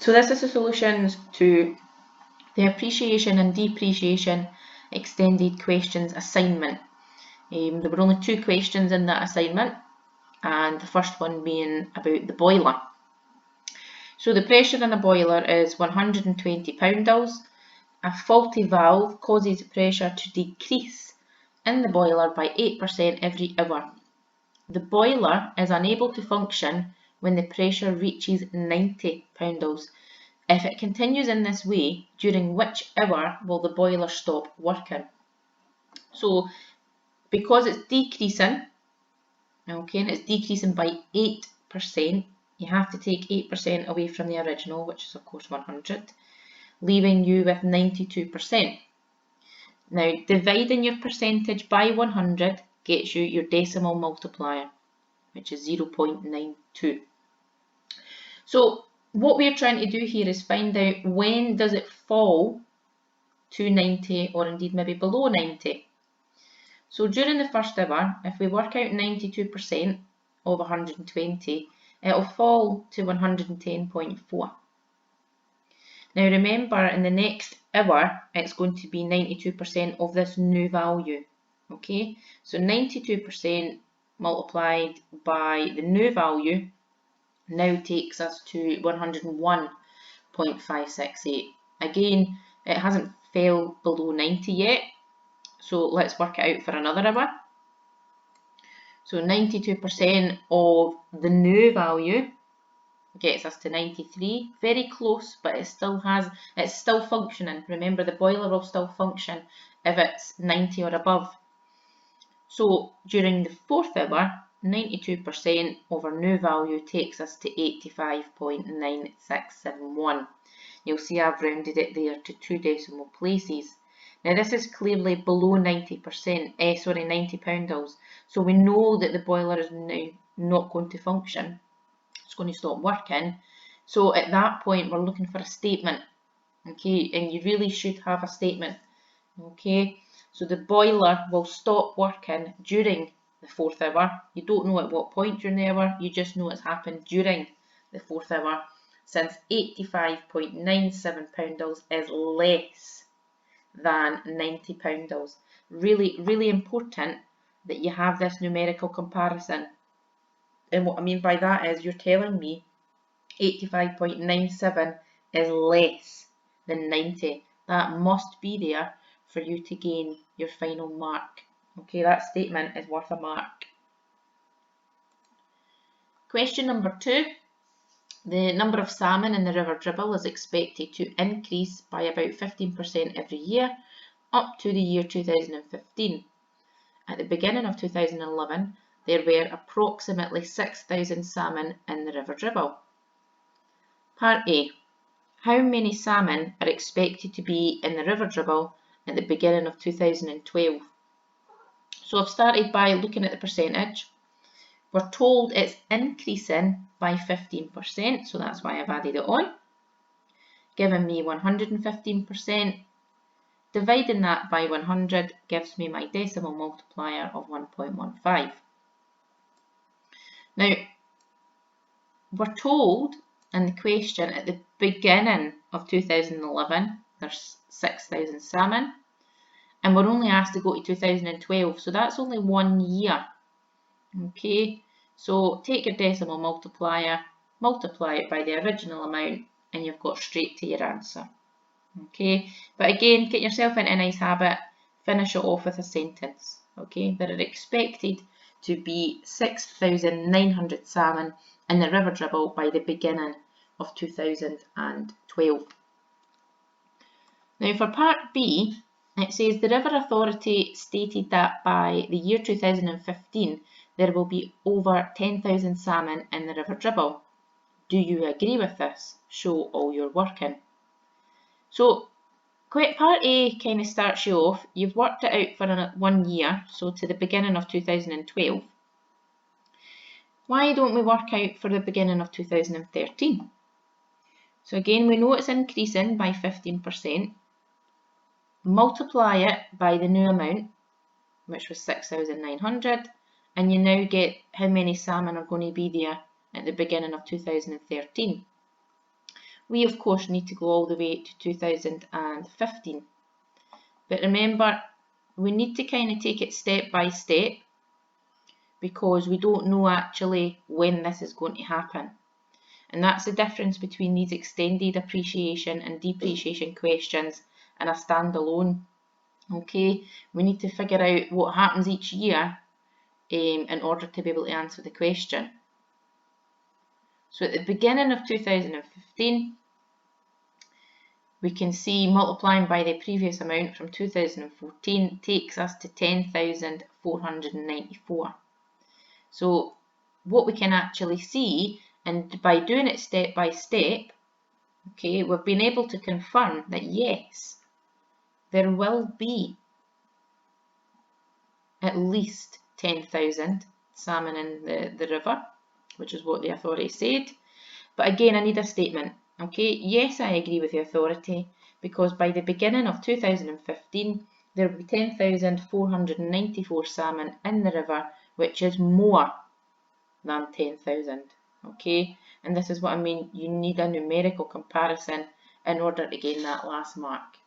So this is the solutions to the appreciation and depreciation extended questions assignment. There were only 2 questions in that assignment, and the first one being about the boiler. So the pressure in a boiler is 120 pounds. A faulty valve causes pressure to decrease in the boiler by 8% every hour. The boiler is unable to function when the pressure reaches 90 pounds. If it continues in this way, during which hour will the boiler stop working? So because it's decreasing, okay, and it's decreasing by 8%, you have to take 8% away from the original, which is of course 100, leaving you with 92%. Now, dividing your percentage by 100 gets you your decimal multiplier, which is 0.92. So what we're trying to do here is find out when does it fall to 90, or indeed maybe below 90. So during the first hour, if we work out 92% of 120, it'll fall to 110.4. Now remember, in the next hour, it's going to be 92% of this new value. Okay, so 92% multiplied by the new value now takes us to 101.568. Again, it hasn't fell below 90 yet, so let's work it out for another hour. So 92% of the new value gets us to 93, very close, but it's still functioning. Remember, the boiler will still function if it's 90 or above. So during the fourth hour, 92% of our new value takes us to 85.9671. You'll see I've rounded it there to 2 decimal places. Now this is clearly below 90 pounds. So we know that the boiler is now not going to function. It's going to stop working. So at that point, we're looking for a statement. Okay, and you really should have a statement. Okay, so the boiler will stop working during the fourth hour. You don't know at what point during the hour, you just know it's happened during the fourth hour, since 85.97 pounds is less than 90 pounds. Really, really important that you have this numerical comparison. And what I mean by that is you're telling me 85.97 is less than 90. That must be there for you to gain your final mark. Okay, that statement is worth a mark. Question number 2. The number of salmon in the River Dribble is expected to increase by about 15% every year up to the year 2015. At the beginning of 2011, there were approximately 6,000 salmon in the River Dribble. Part A. How many salmon are expected to be in the River Dribble at the beginning of 2012? So I've started by looking at the percentage. We're told it's increasing by 15%, so that's why I've added it on, giving me 115%. Dividing that by 100 gives me my decimal multiplier of 1.15. Now, we're told in the question at the beginning of 2011 there's 6,000 salmon, and we're only asked to go to 2012, so that's only 1 year. Okay, so take your decimal multiplier, multiply it by the original amount, and you've got straight to your answer. Okay, but again, get yourself into a nice habit, finish it off with a sentence. Okay, there are expected to be 6,900 salmon in the River Dribble by the beginning of 2012. Now for part B, it says the River Authority stated that by the year 2015 there will be over 10,000 salmon in the River Dribble. Do you agree with this? Show all your working. So part A kind of starts you off. You've worked it out for 1 year, so to the beginning of 2012. Why don't we work out for the beginning of 2013? So again, we know it's increasing by 15%. Multiply it by the new amount, which was 6,900, and you now get how many salmon are going to be there at the beginning of 2013. we of course need to go all the way to 2015. But remember, we need to kind of take it step by step because we don't know actually when this is going to happen. And that's the difference between these extended appreciation and depreciation questions and a standalone. Okay, we need to figure out what happens each year in order to be able to answer the question. So at the beginning of 2015, we can see multiplying by the previous amount from 2014 takes us to 10,494. So what we can actually see, and by doing it step by step, okay, we've been able to confirm that yes, there will be at least 10,000 salmon in the river, which is what the authority said. But again, I need a statement. Okay, yes, I agree with the authority because by the beginning of 2015, there will be 10,494 salmon in the river, which is more than 10,000. Okay, and this is what I mean. You need a numerical comparison in order to gain that last mark.